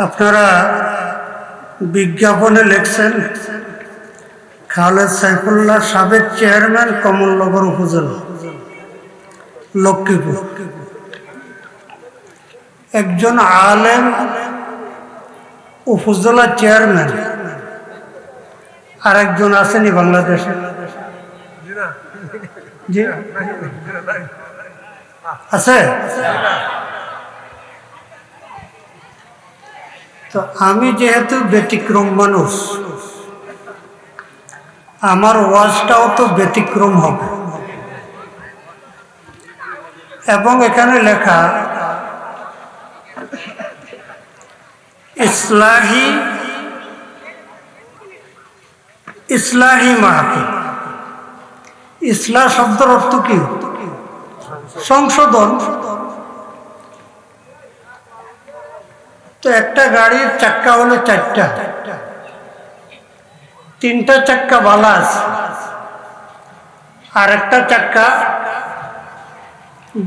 আপনারা বিজ্ঞাপনে লিখছেন খালেদ সাইফুল্লাহ সাবেক চেয়ারম্যান কমলনগর উপজেলা লক্ষ্মীপুর, একজন আলেম উপজেলা চেয়ারম্যান, আর একজন আসেনি বাংলাদেশে? জি আছে। তো আমি যেহেতু ব্যতিক্রম মানুষ, আমার ওয়াজটাও তো ব্যতিক্রম হবে। এবং এখানে লেখা ইসলাহি মাহফিল। ইসলাহ শব্দের অর্থ কি? সংশোধন। তো একটা গাড়ির চাক্কা হলো চারটা, তিনটা চাক্কা বালা আছে, আর একটা চাক্কা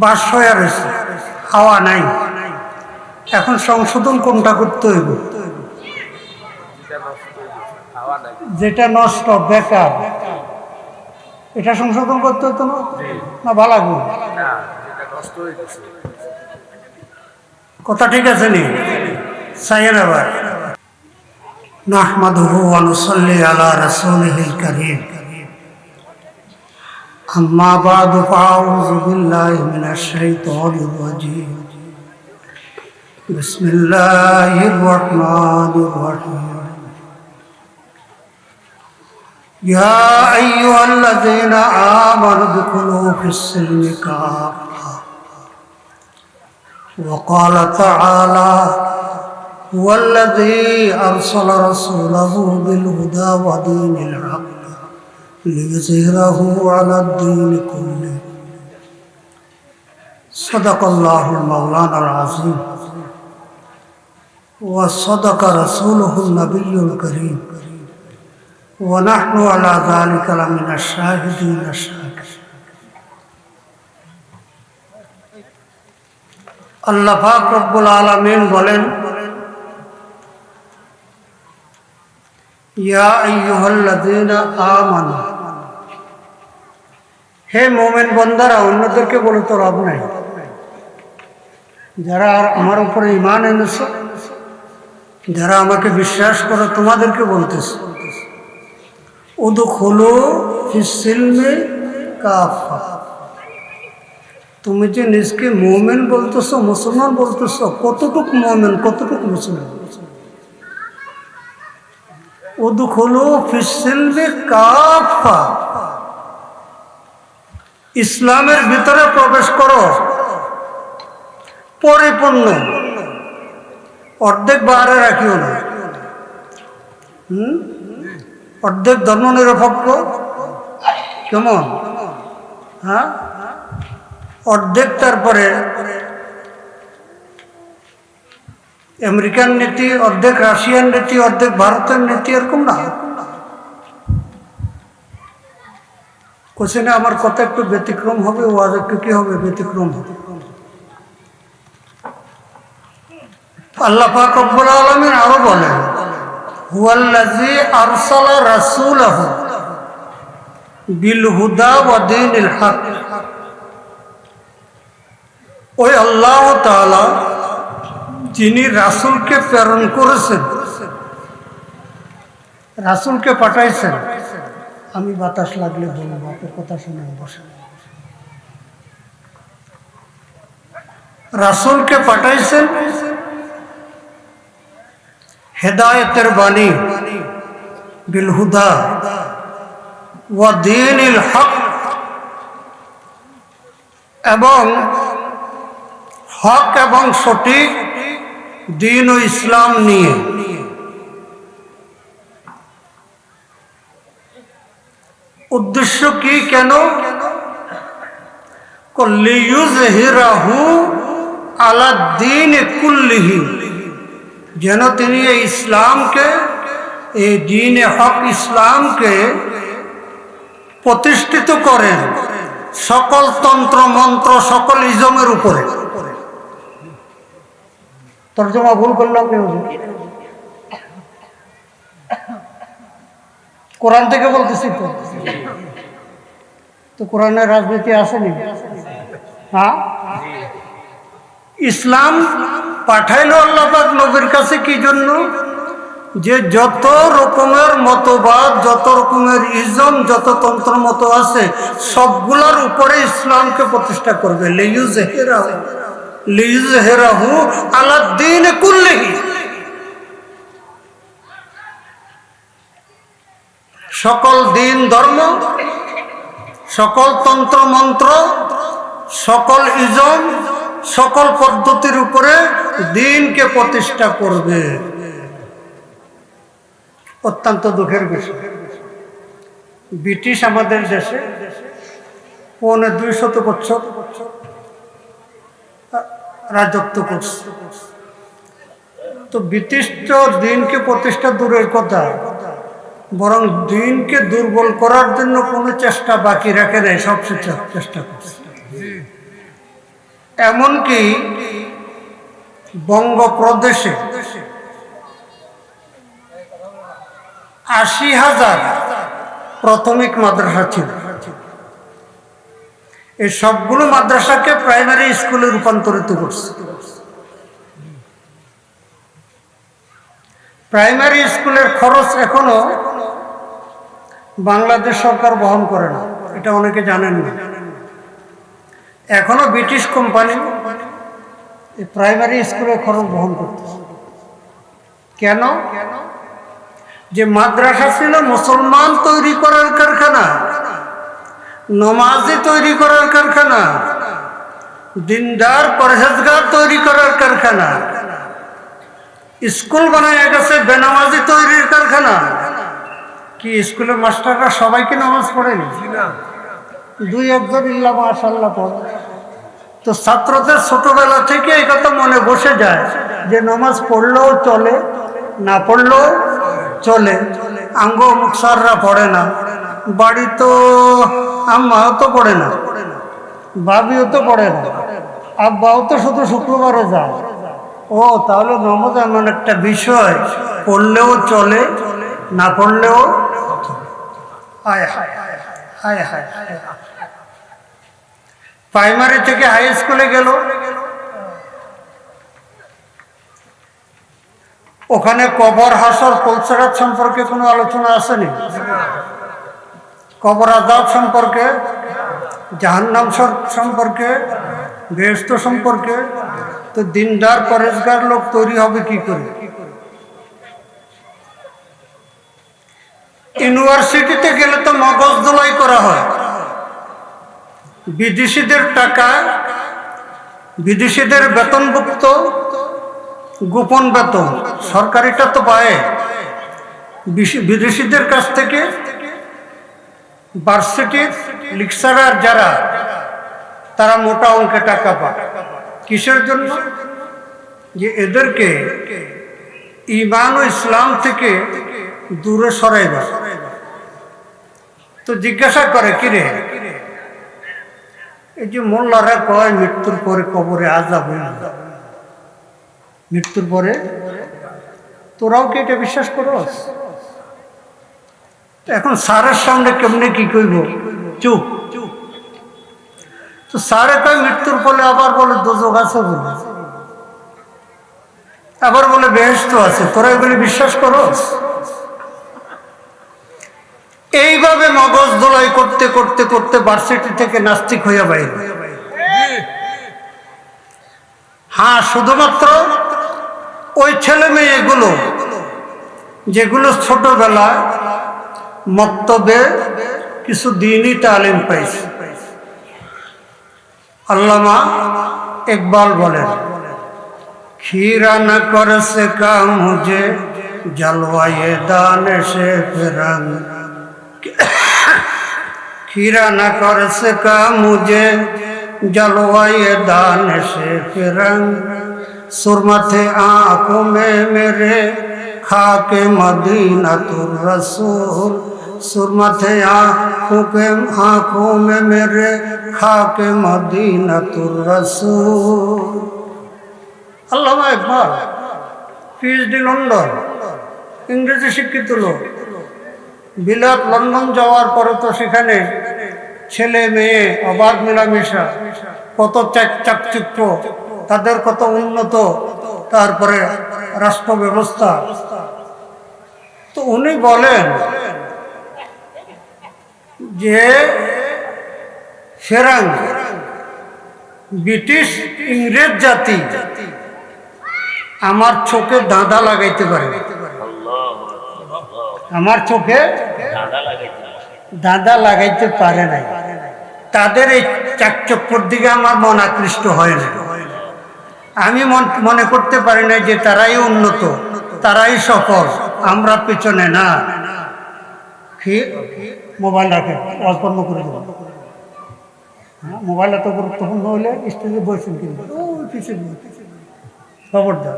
বাস হয়ে রয়েছে, হাওয়া নাই। এখন সংশোধন কোনটা করতে হইব? যেটা নষ্ট, বেকার, এটা সংশোধন করতে হতো না ভালো গুণ? কথা ঠিক আছে নি? সাইয়েন আবার নাহমাদুহু ওয়া নুসাল্লি আলা রাসূলিহিল কারীম। আম্মা বা'দু ফাআউযু বিল্লাহি মিনাশ শাইতানির রাজীম। বিসমিল্লাহির রাহমানির রাহিম। ইয়া আইয়ুহাল্লাযীনা আমানু দুখুলু ফিস-সিলমি কাফা। ওয়া ক্বালা তাআলা هو الذي أرسل رسوله بالهدى ودين الحق ليظهره على الدين كله. صدق الله المولانا العظيم وصدق رسوله النبي الكريم ونحن على ذلك لمن الشاهدين الشاكرين. আল্লাহ পাক রব্বুল আলামিন বলেন, ইয়া আইয়ুহাল্লাযীনা আমানু, হে মুমিন বান্দারা। অন্যদেরকে বলে তো লাভ নাই, যারা আমার উপরে ঈমান এনেছে, যারা আমাকে বিশ্বাস করো, তোমাদেরকে বলতেছে উদখুলু ফিস-সিলমি কাফা। তুমি যে নিজকে মুমিন বলতেছো, মুসলমান বলতেছো, কতটুক মুমিন, কতটুক মুসলমান? উদখুলু ফিস-সিলমি কাফা, ইসলামের ভিতরে প্রবেশ করো পরিপূর্ণ, অর্ধেক বাইরে রাখিও না। অর্ধেক ধর্মনিরপেক্ষ কেমন? হ্যাঁ, অর্ধেক তারপরে আমেরিকান নীতি, অর্ধেক রাশিয়ান নীতি, অর্ধেক ভারতের নীতি, এরকম না। কোশ্চেনে আমার কথা একটু ব্যতিক্রম হবে, ওয়াজ একটু কি হবে? ব্যতিক্রম হবে। আল্লাহ পাক রব্বুল আলামিন আরো বলেন, হুয়াল্লাযী আরসালা রাসূলাহু বিল হুদা ওয়া দীনিল হক। ওই আল্লাহ তাআলা যিনি রাসূলকে প্রেরণ করেছেন, রাসূলকে পাঠাইছেন। আমি বাতাস লাগলে বলবো, আপনার কথা শুনে বসে। রাসূলকে পাঠাইছেন হেদায়েতের বাণী, বিল হুদা ওয়া দীনিল হক, এবং হক এবং সঠিক দ্বীন ও ইসলাম নিয়ে। উদ্দেশ্য কি? কেন? লিইয়ুযহিরাহু আলা দ্বীনি কুল্লিহি, যেন তিনি এই ইসলামকে, এই দ্বীনে হক ইসলামকে প্রতিষ্ঠিত করেন সকল তন্ত্র মন্ত্র, সকল ইজমের উপরে। তর্জমা ভুল করলাম কেউ? কোরআন থেকে বলতেছি তো কোরআনের রাজনীতি আসেনি? হ্যাঁ, ইসলাম পাঠাইলো আল্লাহ পাক নবীর কাছে কি জন্য? যে যত রকমের মতবাদ, যত রকমের ইজম, যত তন্ত্র মত আছে সবগুলোর উপরে ইসলামকে প্রতিষ্ঠা করবে। লিইয়ুযহিরাহু আলাদ-দীন কুল্লিহি, সকল দিন ধর্ম, সকল তন্ত্র মন্ত্র, সকল ইজম, সকল পদ্ধতির উপরে দিনকে প্রতিষ্ঠা করবে। অত্যন্ত দুঃখের বিষয়, ব্রিটিশ আমাদের দেশে 250 বছর রাজত্ব করছে। তো ব্রিটিশ তো দিনকে প্রতিষ্ঠা দূরের কথা, বরং দিনকে দুর্বল করার জন্য কোনো চেষ্টা বাকি রাখে নাই, সবচেয়ে চেষ্টা করছে। এমনকি বঙ্গপ্রদেশে 80,000 প্রাথমিক মাদ্রাসা ছিল। এই সবগুলো মাদ্রাসাকে প্রাইমারি স্কুলে রূপান্তরিত করছে। প্রাইমারি স্কুলের খরচ এখনো বাংলাদেশ সরকার বহন করে না, এটা অনেকে জানেন না। এখনো ব্রিটিশ কোম্পানি এই প্রাইমারি স্কুলের খরচ বহন করতেছে। কেন? যে মাদ্রাসা ছিল মুসলমান তৈরি করার কারখানা, নমাজি তৈরি করার কারখানা, দিনদার পরহেজগার তৈরি করার কারখানা। স্কুল বানায় গেছে বেনামাজি তৈরির কারখানা। কি স্কুলের মাস্টাররা সবাইকে নামাজ পড়েনি? দুই একজন ইল্লা মাশাআল্লাহ পড়ে। তো ছাত্রদের ছোটবেলা থেকে এই কথা মনে বসে যায় যে নামাজ পড়লেও চলে, না পড়লেও চলে। আঙ্গ মুখসাররা পড়ে না, বাড়ি তো আম্মাও তো পড়ে না, ভাবিও তো পড়ে না, আব্বাও তো শুধু শুক্রবারে যায়। ও তাহলে নামাজ এমন একটা বিষয়, পড়লেও চলে, না পড়লেও। হায় হায় হায় হায় হায়। প্রাইমারি থেকে হাই স্কুলে গেল, ওখানে কবর, হাসর, কলসিরাত সম্পর্কে কোনো আলোচনা আসেনি? কবর আযাব সম্পর্কে, জাহান্নাম সম্পর্কে, বেহেশত সম্পর্কে। তো দিনদার পরেজগার লোক তৈরি হবে কি করে? ইউনিভার্সিটিতে গেলে তো মগজ ধোলাই করা হয়, বিদেশিদের টাকা, বিদেশিদের বেতনভুক্ত গোপন বেতন, সরকারিটা তো পায়, বিদেশিদের কাছ থেকে ভার্সিটির লেকচারার যারা, তারা মোটা অঙ্কে টাকা পায়। কিসের জন্য? যে এদেরকে ঈমান ও ইসলাম থেকে দূরে সরাইবা। তো জিজ্ঞাসা করে, কিরে এই যে মোল্লারা কয় মৃত্যুর পরে কবরে আযাব হইল, মৃত্যুর পরে তোরাও কি এটা বিশ্বাস করস? এখন স্যারের সামনে কেমনে কি কইব? চুপ। তো স্যারে কয় মৃত্যুর পরে, আবার বলে দোজখ আছে বলে, আবার বলে বেহেশত আছে, তোরা এগুলি বিশ্বাস করস? এইভাবে মগজ ধোলাই করতে করতে করতে ভার্সিটি থেকে নাস্তিক হইয়া বাইরে। হ্যাঁ, শুধুমাত্র ওই ছেলে মেয়েগুলো যেগুলো ছোটবেলায় মক্তবে কিছু দিনই তালিম পাইছে। আল্লামা ইকবাল বলেন, खीरा न कर सका मुझे जलवाए दाने से फिरंग, खीरा न कर सका मुझे जलवाए दाने से फिरंग, सुरमा थे आंखों में मेरे खाके मदीना तुर रसूल, सुरमा थे आंखों में मेरे खाके मदीना तुर रसूल। আল্লামা ইকবাল পিএইচডি লন্ডন, ইংরেজি শিক্ষিত লোক। বিলাত লন্ডন যাওয়ার পরে তো সেখানে ছেলে মেয়ে অবাধ মেলামেশা, কত চাকচিক্য, তাদের কত উন্নত, তারপরে রাষ্ট্র ব্যবস্থা। তো উনি বলেন যে ফেরাং ব্রিটিশ ইংরেজ জাতি আমার চোখে দাঁদা লাগাইতে পারে, আমার চোখে দাঁদা লাগাইতে পারে নাই। তাদের এই চাকচক্যর দিকে আমার মন আকৃষ্ট হয় না। আমি মনে করতে পারি না যে তারাই উন্নত, তারাই সফল, আমরা পিছনে না। মোবাইল রাখে অল্পন্ন করে দেবো। মোবাইল এত গুরুত্বপূর্ণ হলে স্টেজে বসেন কিন্তু খবরদার।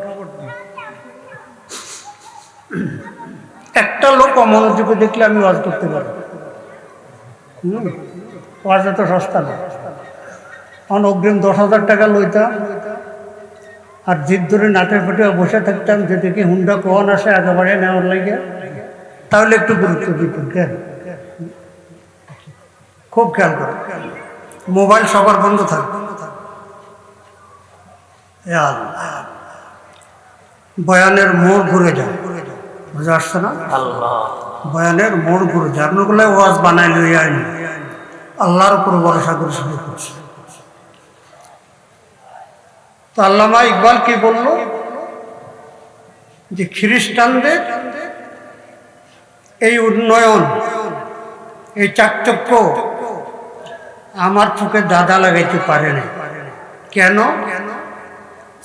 একটা লোক অমনোযোগে দেখলে আমি ওয়াজ করতে পারি। ওয়াজ এত সস্তা না। অগ্রিম 10,000 টাকা লইতাম আর জিদ ধরে নাটের ফেটে বসে থাকতাম, যে দেখি হুন্ডা কখন আসে একেবারে নেওয়ার লাগে, তাহলে একটু গুরুত্ব দিতাম। খুব খেয়াল করে, মোবাইল সবার বন্ধ থাকবে। বয়ানের মোড় ঘুরে যায়, বুঝে আসছে না? বয়ানের মোড় ঘুরে যায়। আপনাগুলো ওয়াজ বানাই লই আইনি, আল্লাহর উপর ভরসা করে শুরু করছে। তো আল্লামা ইকবাল কি বলল যে খ্রিস্টানদের এই উন্নয়ন, এই চাকচক্য আমার চোখে দাদা লাগাইতে পারে না। কেন?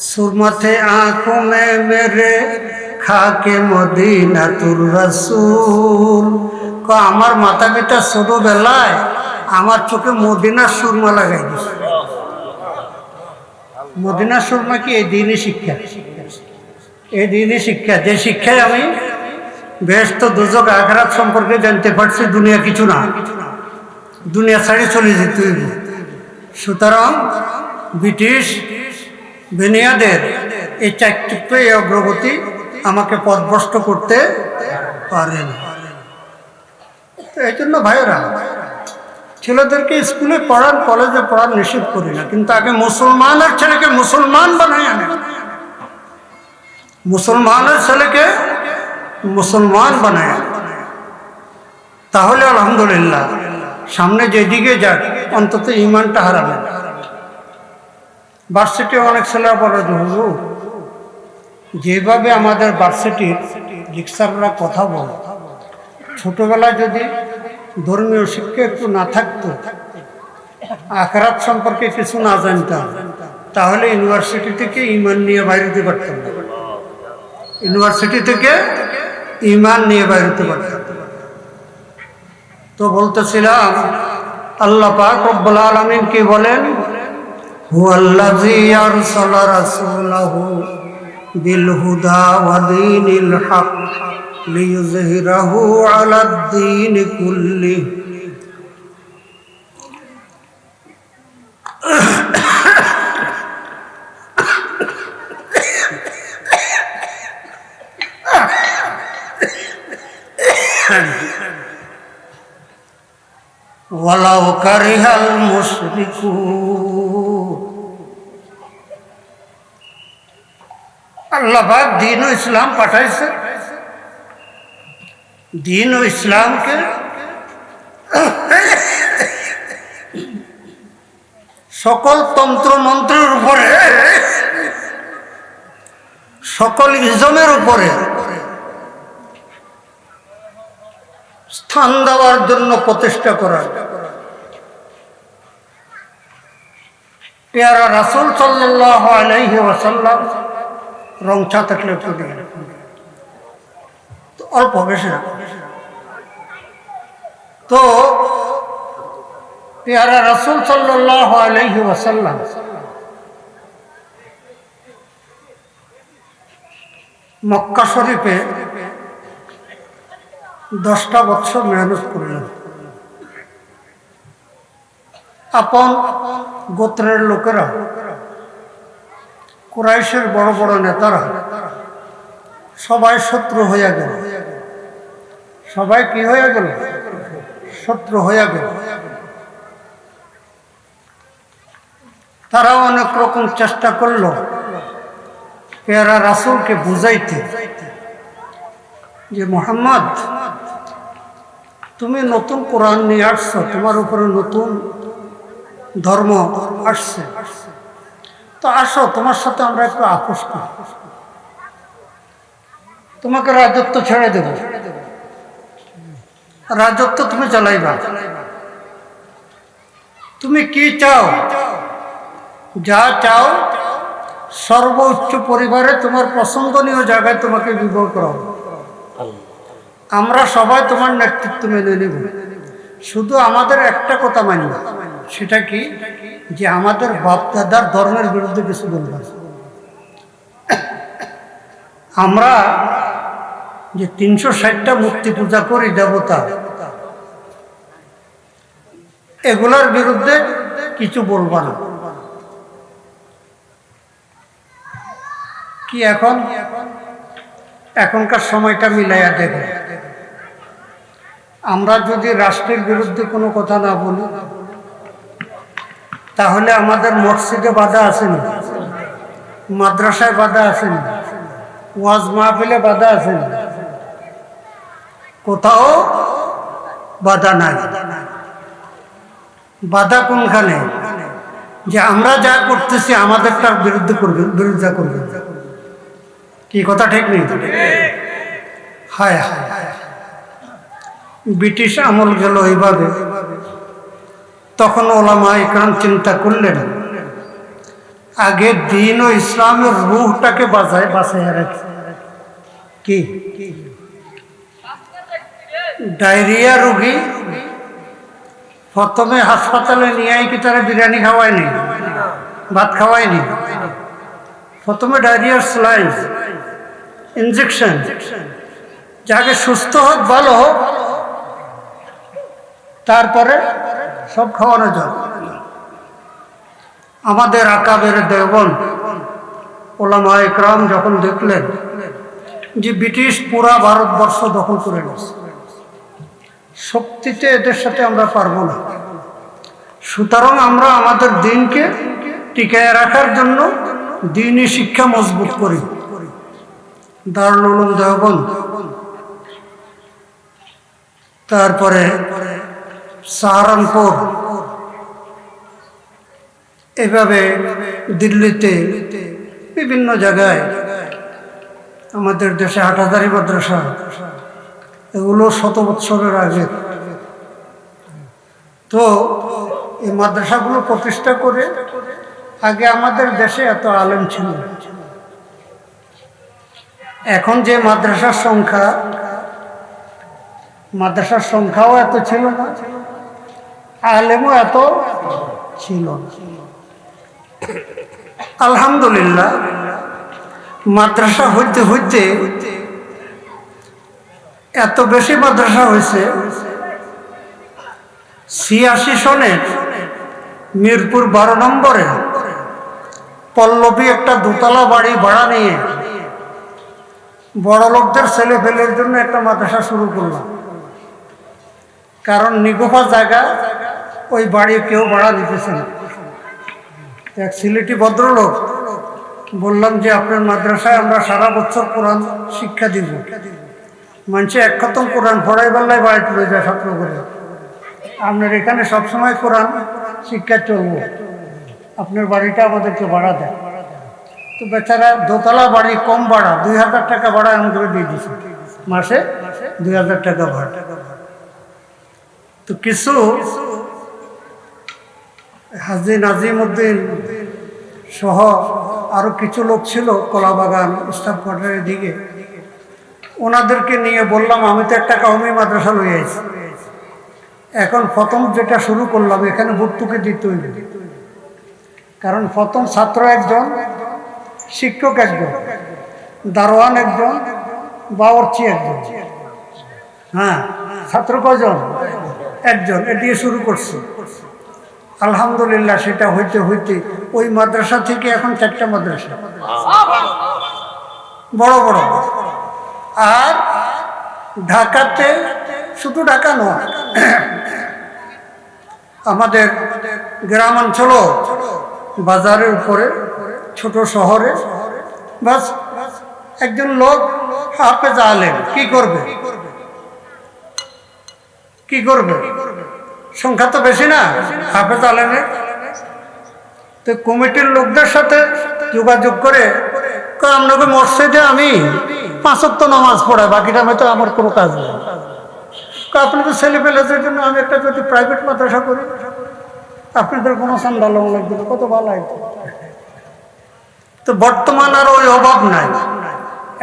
সুরমাতে আঁখোं में मेरे খাকে মদিনাতুর রাসূল। আমার মাতা পিতা ছোটবেলায় আমার চোখে মদিনার সুরমা লাগাই দিছে। মদিনার সুরমা কি? এই দিনই শিক্ষা, এই দিনই শিক্ষা, যে শিক্ষায় আমি বেহেশত দোজখ আখিরাত সম্পর্কে জানতে পারছি। দুনিয়া কিছু না, দুনিয়া ছাড়ি চলে যেতে হইব। সুতরাং ব্রিটিশ বেনিয়াদের এই চাকচিক্য, এই অগ্রগতি আমাকে পথভ্রষ্ট করতে পারে না। এই জন্য ভাইয়েরা, ছেলেদেরকে স্কুলে পড়ান, কলেজে পড়ান নিষেধ করি না, কিন্তু আগে মুসলমানের ছেলেকে মুসলমান বানাই আনে। মুসলমানের ছেলেকে মুসলমান বানায় আনে, তাহলে আলহামদুলিল্লাহ সামনে যেদিকে যাক অন্তত ইমানটা হারাবে না। ভার্সিটি অনেক ছেলেরা বলে যে হুজুর, যেভাবে আমাদের ভার্সিটির লেকচাররা কথা বলে, ছোটবেলায় যদি ধর্মীয় শিক্ষা একটু না থাকতো, আখিরাত সম্পর্কে কিছু না জানতাম, তাহলে ইউনিভার্সিটি থেকে ইমান নিয়ে বাইরে হতে পারতাম না। ইউনিভার্সিটি থেকে ইমান নিয়ে বাইরে হতে পারতাম। তো বলতেছিলাম, আল্লাহ পাক রব্বুল আলামিন কি বলেন? হুয়াল্লাযী আরসালা রাসূলাহু বিল হুদা ওয়া দীনিল হক লিইয়ুযহিরাহু আলাদ দীন কুল্লিহি। ওয়ালাউ কারিহাল মুশরিকুন। আল্লাহ পাক দ্বীন ও ইসলাম পাঠাইছে। দ্বীন ও ইসলামকে সকল তন্ত্র মন্ত্রের উপরে, সকল ইজমের উপরে স্থান দেওয়ার জন্য প্রচেষ্টা করা। পেয়ারা রাসূল সাল্লাল্লাহু আলাইহি ওয়াসাল্লাম রং চা থাকলে একটু দিন, অল্প বেশি না। তো পেয়ারা রাসূল সাল্লাল্লাহু আলাইহি ওয়াসাল্লাম মক্কা শরীফে 10টা বছর মেহনত করলেন। আপন গোত্রের লোকেরা কুরাইশের বড় বড় নেতারা সবাই শত্রু হয়ে গেল। সবাই কি হয়ে গেল? শত্রু হয়ে গেল। তারা অনেক রকম চেষ্টা করলো পেয়ারা রাসূলকে বুঝাইতে যে মুহাম্মদ, তুমি নতুন কোরআন নিয়ে আসছো, তোমার উপরে নতুন ধর্ম আসছে, তো আসো, তোমার সাথে আমরা একটু আপোষ করি, তোমাকে রাজত্ব ছেড়ে দেব, রাজত্ব তুমি চালাইবা, তুমি কি চাও, যা চাও সর্বোচ্চ পরিবারে তোমার পছন্দনীয় জায়গায় তোমাকে বিবাহ করাবো, আমরা সবাই তোমার নেতৃত্ব মেনে নেব, শুধু আমাদের একটা কথা মানবে, সেটা কি, যে আমাদের বাপ দাদার ধর্মের বিরুদ্ধে কিছু বলবে। আমরা যে 360টা মূর্তি পূজা করি দেবতা, এগুলার বিরুদ্ধে কিছু বলবা না। কি এখনকার সময়টা মিলাইয়া দেখো, আমরা যদি রাষ্ট্রের বিরুদ্ধে কোনো কথা না বলি, তাহলে আমাদের মসজিদে বাধা আসেনি, মাদ্রাসায় বাধা আসেনি, ওয়াজ মাহফিলে বাধা আসেনি, কোথাও বাধা নাই। বাধা কোনখানে? যে আমরা যা করতেছি আমাদের তার বিরুদ্ধে করবেন, বিরোধিতা করবেন। কি কথা ঠিক নেই? হায় হায়, ব্রিটিশ আমল গেল এইভাবে। তখন ওলামা ইকরাম চিন্তা করলেন, আগে দিন ও ইসলামের রূহটাকে বাঁচাইয়া রাখি। কি ডায়রিয়া রোগী প্রথমে হাসপাতালে নিয়ে কি তারা বিরিয়ানি খাওয়ায়নি, ভাত খাওয়ায়নি? প্রথমে ডায়রিয়ার স্যালাইন, ইনজেকশন, যাকে সুস্থ হোক, ভালো হোক, তারপরে সব খাওয়ানো যায়। আমাদের আকাবের দেওবন্দ ওলামা ইকরাম যখন দেখলেন যে ব্রিটিশ পুরা ভারতবর্ষ দখল করে নিয়েছে, শক্তিতে এদের সাথে আমরা পারবো না, সুতরাং আমরা আমাদের দিনকে টিকায় রাখার জন্য দ্বীনি শিক্ষা মজবুত করি। দারুল উলুম দেওবন্দ, তারপরে সাহারানপুর, এভাবে দিল্লিতে বিভিন্ন জায়গায়, আমাদের দেশে হাটহাজারী মাদ্রাসা, এগুলো 100 বৎসরের আগে। তো এই মাদ্রাসাগুলো প্রতিষ্ঠা করে, আগে আমাদের দেশে এত আলেম ছিল, এখন যে মাদ্রাসার সংখ্যাও এত ছিল না, আলেমও এত ছিল না। আলহামদুলিল্লাহ, মাদ্রাসা হইতে হইতে এত বেশি মাদ্রাসা হয়েছে, 86 সনে মিরপুর 12 নম্বরে পল্লবী একটা দোতলা বাড়ি ভাড়া নিয়ে বড় লোকদের ছেলে ফেলের জন্য একটা মাদ্রাসা শুরু করলাম। কারণ নিগোফা জায়গা, ওই বাড়ি কেউ ভাড়া দিতেছে না। এক সিলেটি ভদ্রলোক বললাম যে আপনার মাদ্রাসায় আমরা সারা বছর কোরআন শিক্ষা দিব, মানুষে এক খতম কোরআন পড়াই বেলায় বাড়িতে লয়ে যায় ছাত্র করে, আপনার এখানে সবসময় কোরআন শিক্ষা চলবো, আপনার বাড়িটা আমাদেরকে ভাড়া দেয়। তো বেচারা দোতলা বাড়ি, কম ভাড়া, 2000 টাকা ভাড়া এমন করে দিয়ে দিয়েছে, মাসে 2000 টাকা ভাড়া। তো কিছু হাজী নাজিমউদ্দিন সহ আরো কিছু লোক ছিল কলাবাগান, স্টাফ কোয়ার্টারের দিকে, ওনাদেরকে নিয়ে বললাম, আমি তো একটা কওমি মাদ্রাসা লই আইছি, এখন প্রথম যেটা শুরু করলাম, এখানে ভর্তুকি দিতে হইবে। কারণ প্রথম ছাত্র একজন, শিক্ষক একজন, দারোয়ান একজন, বাবরচি একজন। হ্যাঁ, ছাত্র কয়জন? একজন। এ দিয়ে শুরু করছি। আলহামদুলিল্লাহ সেটা হইতে হইতে ওই মাদ্রাসা থেকে এখন 4টা মাদ্রাসা, বড় বড়। আর ঢাকাতে, শুধু ঢাকা নয়, আমাদের গ্রামাঞ্চল, বাজারের উপরে, ছোট শহরে, বাস একজন লোক হাফেজ আলেম কি করবে? কি করবে? সংখ্যা তো বেশি না হাফেজ আলেমের। তো কমিটির লোকদের সাথে যোগাযোগ করে আপনাকে মসজিদে আমি 5 ওয়াক্ত নামাজ পড়াই, বাকিটা আমি তো আমার কোনো কাজ নেই। আপনাদের ছেলে পেলেদের জন্য আমি একটা যদি প্রাইভেট মাদ্রাসা করি, আপনাদের কোনো চান্দা লোন লাগবে না, কত ভালো হইতো। তো বর্তমান আর ওই অভাব নাই।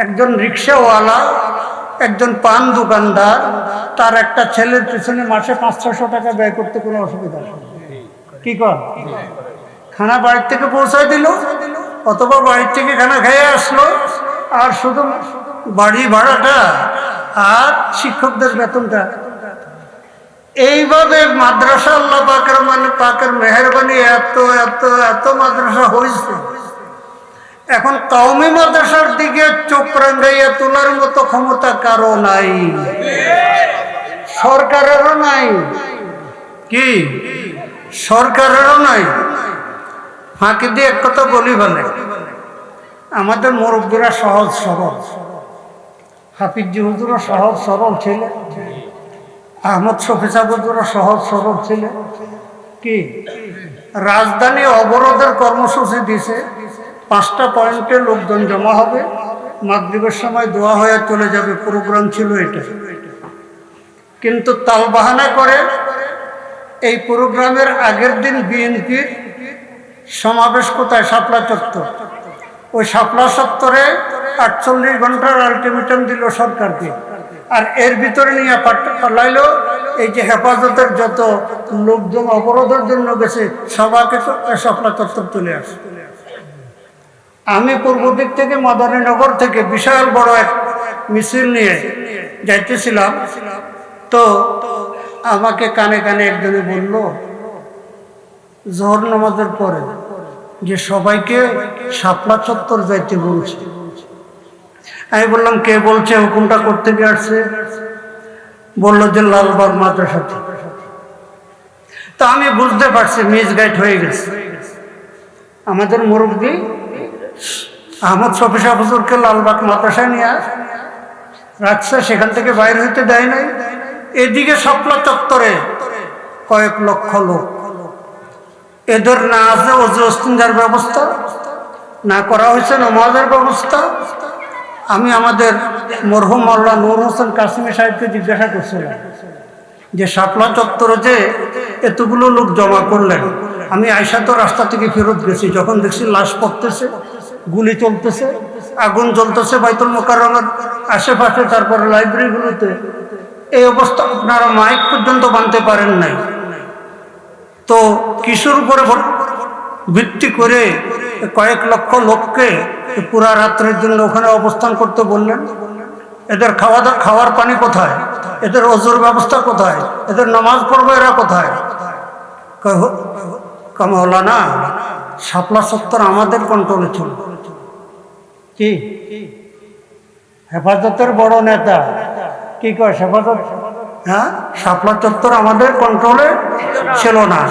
একজন রিক্সাওয়ালা, একজন পান দোকানদার, তার একটা ছেলের পিছনে মাসে 500-600 টাকা ব্যয় করতে কোনো অসুবিধা নেই। কি কর? খানা বাড়ির থেকে পৌঁছায় দিল, অথবা বাড়ির থেকে খানা খেয়ে আসলো, আর শুধু বাড়ি ভাড়াটা আর শিক্ষকদের বেতনটা। এইভাবে মাদ্রাসা আল্লাহ পাকের মেহেরবানি এত এত এত মাদ্রাসা হয়েছে। এখন কওমি মাদ্রাসার দিকে চোখ রাঙাইয়া তোলার মতো ক্ষমতা কারো নাই, সরকারেরও নাই। কি? সরকারেরও নাই। ফাঁকি দিয়ে এক কথা বলি বলে, আমাদের মুরব্বীরা সহজ সরল, হাফিজ হুজুরও সহজ সরল ছিল, আহমদ শফি হুজুরও সহজ সরল ছিল। কি? রাজধানী অবরোধের কর্মসূচি দিছে, 5টা পয়েন্টে লোকজন জমা হবে, মাগরিবের সময় দোয়া হয়ে চলে যাবে, প্রোগ্রাম ছিল এটা। কিন্তু তালবাহানা করে এই প্রোগ্রামের আগের দিন বিএনপির সমাবেশ কোথায়? শাপলা চত্বর। ওই শাপলা চত্বরে 48 ঘন্টার আলটিমেটাম দিল সরকারকে, আর এর ভিতরে নিয়ে পাঠাইল এই যে হেফাজতের যত লোকজন অবরোধের জন্য গেছে সবাইকে শাপলা চত্বর চলে আসে। আমি পূর্ব দিক থেকে মাদারীনগর থেকে বিশাল বড় এক মিছিল নিয়ে যাইতেছিলাম, তো আমাকে কানে কানে একজনে বলল জোহর নামাজের পরে যে সবাইকে শাপলা চত্বর যাইতে বলছে। আমি বললাম কে বলছে, হুকুমটা করতে গিয়ে আসছে? বললো যে লালবাগ মাদ্রাসা। তা আমি বুঝতে পারছি মিসগাইড হয়ে গেছে। আমাদের মুরব্বী আহমদ শফি হুজুরকে লালবাগ মাদ্রাসায় নিয়ে রাখছে, সেখান থেকে বাইরে হইতে দেয় নাই। এদিকে শাপলা চত্বরে কয়েক লক্ষ লোক, এদের না আছে ওযু ইস্তিনজার ব্যবস্থা, না করা হয়েছে নামাজের ব্যবস্থা। আমি আমাদের মরহুম মাওলানা নূর হোসেন কাসিমি সাহেবকে জিজ্ঞাসা করছিলাম যে শাপলা চত্বরে যে এতগুলো লোক জমা করলেন, আমি আয়সা তো রাস্তা থেকে ফেরত গেছি, যখন দেখছি লাশ পড়তেছে, গুলি চলতেছে, আগুন জ্বলতেছে বাইতুল মোকাররমের আশেপাশে, তারপরে লাইব্রেরিগুলোতে, এই অবস্থা আপনারা মাইক পর্যন্ত বানতে পারেন নাই। তো কিশোর উপরে ভিত্তি করে কয়েক লক্ষ লোককে পুরা রাত্রের জন্য ওখানে অবস্থান করতে বললেন। এদের খাওয়ার পানি কোথায়? এদের ওযুর ব্যবস্থা কোথায়? এদের নামাজ পড়বে এরা কোথায়? মাওলানা শাপলা চত্বর আমাদের কন্ট্রোলে ছিল। কি? হেফাজতের বড় নেতা কি কয়? হেফাজত, হ্যাঁ, শাপলা চত্বর আমাদের কন্ট্রোলে ছিল না।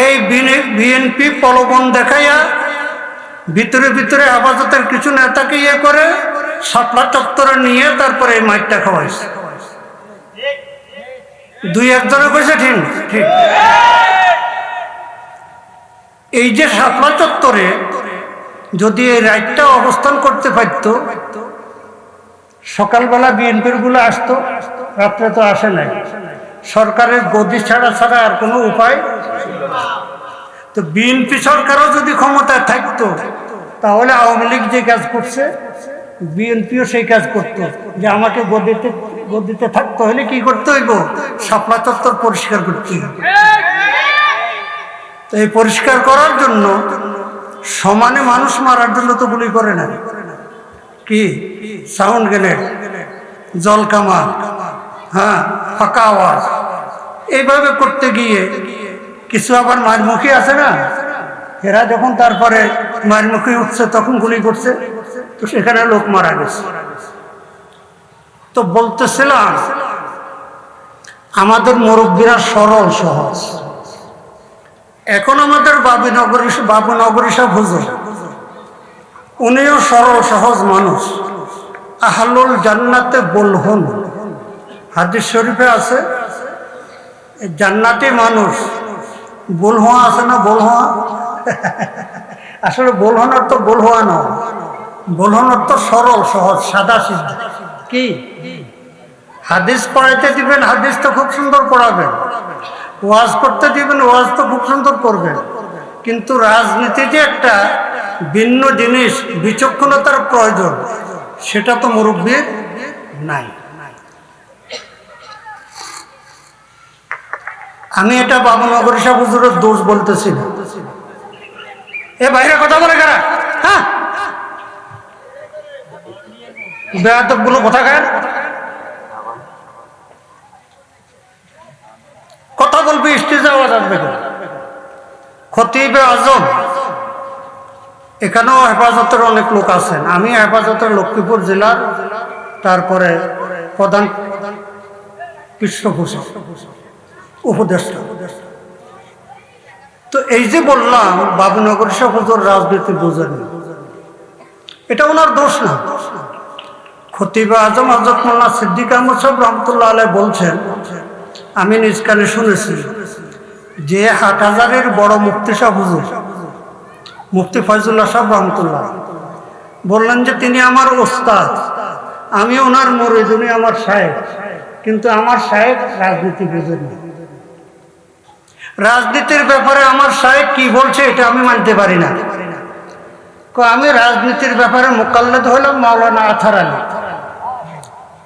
এই বিএনপি প্রলোভন দেখাইয়া ভিতরে ভিতরে হেফাজতের কিছু নেতাকে ইয়ে করে শাপলা চত্বরে নিয়ে তারপরে এই মাইকটা খাওয়াইছে। 2-1 কইছে ঠিক ঠিক। এই যে শাপলা চত্বরে যদি এই রাইটটা অবস্থান করতে পারত, সকালবেলা বিএনপির গুলো আসতো, রাত্রে তো আসে নাই। সরকারের গদি ছাড়া ছাড়া আর কোনো উপায়। তো বিএনপি সরকারও যদি ক্ষমতায় থাকতো, তাহলে আওয়ামী লীগ যে কাজ করছে বিএনপিও সেই কাজ করতো, যে আমাকে গদিতে থাকতে হলে কি করতে হইব? শাপলা চত্বর পরিষ্কার করতে হইব। তো এই পরিষ্কার করার জন্য সমানে মানুষ মারার জন্য তো গুলি করে না। কি? সাউন্ড গ্রেনেড, জল কামান, হ্যাঁ, ফাঁকা আওয়াজ, এইভাবে করতে গিয়ে কিছু আবার মারমুখী আছে না, এরা যখন তারপরে মারমুখী উঠছে তখন গুলি করছে, তো সেখানে লোক মারা গেছে। তো বলতেছিলাম আমাদের মুরব্বীরা সরল সহজ। এখন আমাদের বাবুনগরী সাহেব হুজুর, উনিও সরল সহজ মানুষ। আহলুল জান্নাতে বলহুন, হাদিস শরীফে আছে জান্নাতি মানুষ বলহোয়া আছে না, বলহোয়া আসলে বলহন অর্থ বলহোয়া না, বলহন অর্থ সরল সহজ সাদা সিদ্ধ। কি হাদিস পড়াইতে দিবেন, হাদিস তো খুব সুন্দর পড়াবেন। ওয়াজ করতে দিবেন, ওয়াজ তো খুব সুন্দর করবেন। কিন্তু রাজনীতি যে একটা ভিন্ন জিনিস, বিচক্ষণতার প্রয়োজন, সেটা তো মুরব্বীর নাই। আমি এটা বাবুনগরী সাহেব হুজুরের দোষ বলতেছি না। এ বাইরে কথা বলে কারা? হ্যাঁ, বেয়াদব গুলো কথা খায়, কথা বলবি স্টেজে আওয়াজ আসবে। খতিবে আজম, এখানেও হেফাজতের অনেক লোক আছেন। আমি হেফাজতের লক্ষ্মীপুর জেলার তারপরে প্রধান পৃষ্ঠপোষক উপদেষ্টা। তো এই যে বললাম বাবুনগরী সাহেব হুজুর রাজনীতি বোঝেন, এটা ওনার দোষ না। খতিবে আজম হযরত মাওলানা সিদ্দিক আহমদ সাহেব রহমতুল্লাহ আলাইহি বলছেন, আমি নিজ কানে শুনেছি, যে হাটহাজারীর বড় মুফতি সাহেব হুজুর মুফতি ফয়জুল্লাহ সাহেব রহমতুল্লাহ বললেন যে তিনি আমার ওস্তাদ, আমি ওনার মুরিদ, উনি আমার শায়েখ, কিন্তু আমার শায়েখ রাজনীতি বোঝেন না। রাজনীতির ব্যাপারে আমার শায়েখ কি বলছে এটা আমি মানতে পারি না। আমি রাজনীতির ব্যাপারে মুকাল্লাদ হলাম মাওলানা আথার আলী,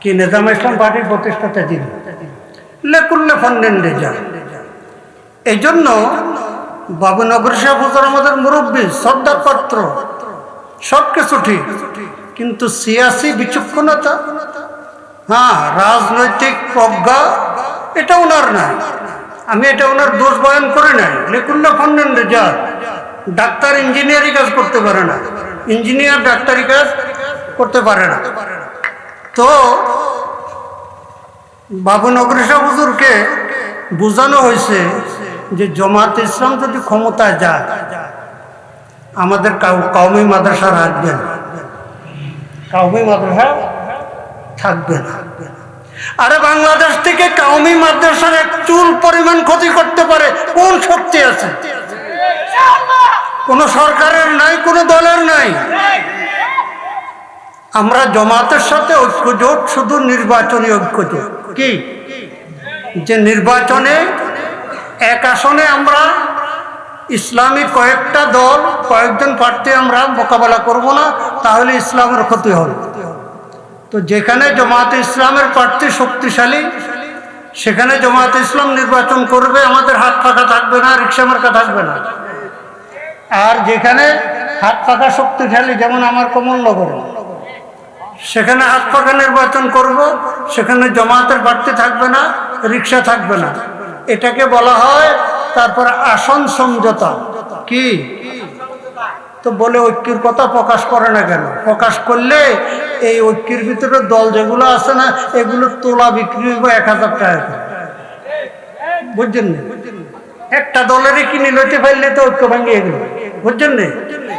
কি নিজাম ইসলাম পার্টির প্রতিষ্ঠাতা যিনি, লেকুল্লে ফন্ডেন রেজা। এই জন্য বাবুনগরী সাহেব হুজুর আমাদের মুরব্বী, শ্রদ্ধার পাত্র, সব কিছু ঠিক, কিন্তু সিয়াসি বিচক্ষণতা, হ্যাঁ, রাজনৈতিক প্রজ্ঞা, এটা ওনার নাই। আমি এটা ওনার দোষ বয়ান করি নাই। লেকুল্লে ফন্ডেন রেজা, ডাক্তার ইঞ্জিনিয়ারিং কাজ করতে পারে না, ইঞ্জিনিয়ার ডাক্তারি কাজ করতে পারে না। তো বাবুনগরী সাহেব হুজুরকে বোঝানো হয়েছে যে জামাত ইসলাম যদি ক্ষমতায় যায় আমাদের কওমি মাদ্রাসা রাখবে না, কওমি মাদ্রাসা থাকবে না। আরে বাংলাদেশ থেকে কওমি মাদ্রাসার এক চুল পরিমাণ ক্ষতি করতে পারে কোন শক্তি আছে? কোন সরকারের নাই, কোন দলের নাই। আমরা জামাতের সাথে ঐক্যজোট শুধু নির্বাচনী ঐক্যজোট। কি যে নির্বাচনে এক আসনে আমরা ইসলামী কয়েকটা দল, কয়েকজন প্রার্থী আমরা মোকাবেলা করব না, তাহলে ইসলামের ক্ষতি হবে। তো যেখানে জামাতে ইসলামের প্রার্থী শক্তিশালী, সেখানে জামাতে ইসলাম নির্বাচন করবে, আমাদের হাত ফাঁকা থাকবে না, রিক্সা মার্কা থাকবে না। আর যেখানে হাত ফাঁকা শক্তিশালী, যেমন আমার কমলনগরে, সেখানে হাত ফাঁকা নির্বাচন করব, সেখানে জামাতের প্রার্থী থাকবে না, রিক্সা থাকবে না। এটাকে বলা হয় তারপর আসন সমঝোতা। কি তো বলে ঐক্যের কথা প্রকাশ করে না কেন? প্রকাশ করলে এই ঐক্যের ভিতরে দল যেগুলো আছে না, এগুলো তোলা বিক্রি হইব 1000 টাকা, বুঝছেন না? একটা দলেরই কিনে লইতে পারলে তো ঐক্য ভেঙে গেল, বুঝছেন না?